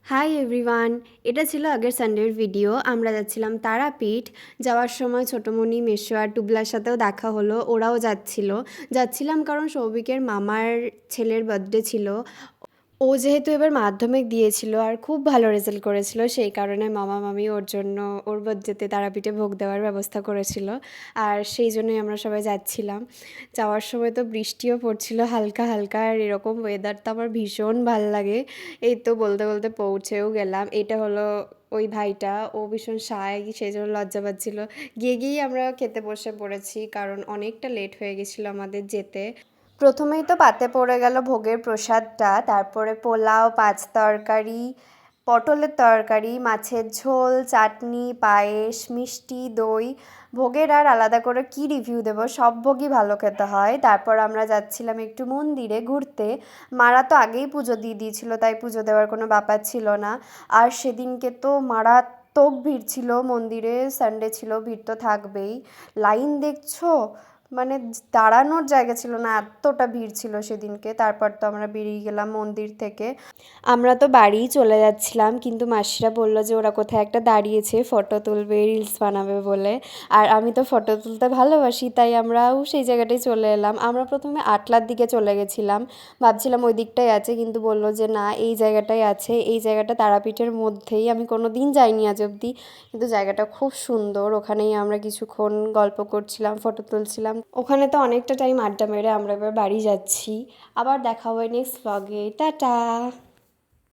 Hi everyone, এটা ছিল আগের সানডের ভিডিও। আমরা যাচ্ছিলাম তারাপীঠ। যাওয়ার সময় ছোটোমণি, মেসো আর টুবলার সাথেও দেখা হলো, ওরাও যাচ্ছিলাম কারণ সৌভিকের মামার ছেলের বার্থডে ছিল। ও যেহেতু এবার মাধ্যমিক দিয়েছিল আর খুব ভালো রেজাল্ট করেছিল, সেই কারণে মামা মামি ওর জন্য ওর বার্থডেতে তারাপীঠে ভোগ দেওয়ার ব্যবস্থা করেছিল। আর সেই জন্যই আমরা সবাই যাচ্ছিলাম। যাওয়ার সময় তো বৃষ্টিও পড়ছিল হালকা হালকা, আর এরকম ওয়েদার তো আমার ভীষণ ভাল লাগে। এই তো বলতে বলতে পৌঁছেও গেলাম। এটা হলো ওই ভাইটা, ও ভীষণ শায়, সেই জন্য লজ্জা পাচ্ছিল। গিয়েই আমরা খেতে বসে পড়েছি কারণ অনেকটা লেট হয়ে গেছিলো আমাদের যেতে। প্রথমেই তো পাতে পড়ে গেল ভোগের প্রসাদটা, তারপরে পোলাও, পাঁচ তরকারি, পটলের তরকারি, মাছের ঝোল, চাটনি, পায়েস, মিষ্টি, দই। ভোগের আর আলাদা করে কি রিভিউ দেব, সব ভোগই ভালো খেতে হয়। তারপর আমরা যাচ্ছিলাম একটু মন্দিরে ঘুরতে। মারা তো আগেই পুজো দিয়ে দিয়েছিল, তাই পুজো দেওয়ার কোনো ব্যাপার ছিল না। আর সেদিনকে তো মারাত্মক ভিড় ছিল মন্দিরে, সানডে ছিল, ভিড় তো থাকবেই। লাইন দেখছো, মানে দাঁড়ানোর জায়গা ছিল না, এতটা ভিড় ছিল সেদিনকে। তারপর তো আমরা বেরিয়ে গেলাম মন্দির থেকে। আমরা তো বাড়িই চলে যাচ্ছিলাম, কিন্তু মাসিরা বলল যে ওরা কোথায় একটা দাঁড়িয়েছে, ফটো তুলবে, রিলস বানাবে বলে। আর আমি তো ফটো তুলতে ভালোবাসি, তাই আমরাও সেই জায়গাটায় চলে এলাম। আমরা প্রথমে আটলার দিকে চলে গেছিলাম, ভাবছিলাম ওই দিকটাই আছে, কিন্তু বলল যে না, এই জায়গাটাই আছে। এই জায়গাটা তারাপীঠের মধ্যেই, আমি কোনো দিন যাইনি আজ অবধি, কিন্তু জায়গাটা খুব সুন্দর। ওখানেই আমরা কিছুক্ষণ গল্প করছিলাম, ফটো তুলছিলাম। ওখানে তো অনেকটা টাইম আড্ডা মেরে আমরা এবার বাড়ি যাচ্ছি। আবার দেখা হবে নেক্সট ব্লগে। টাটা।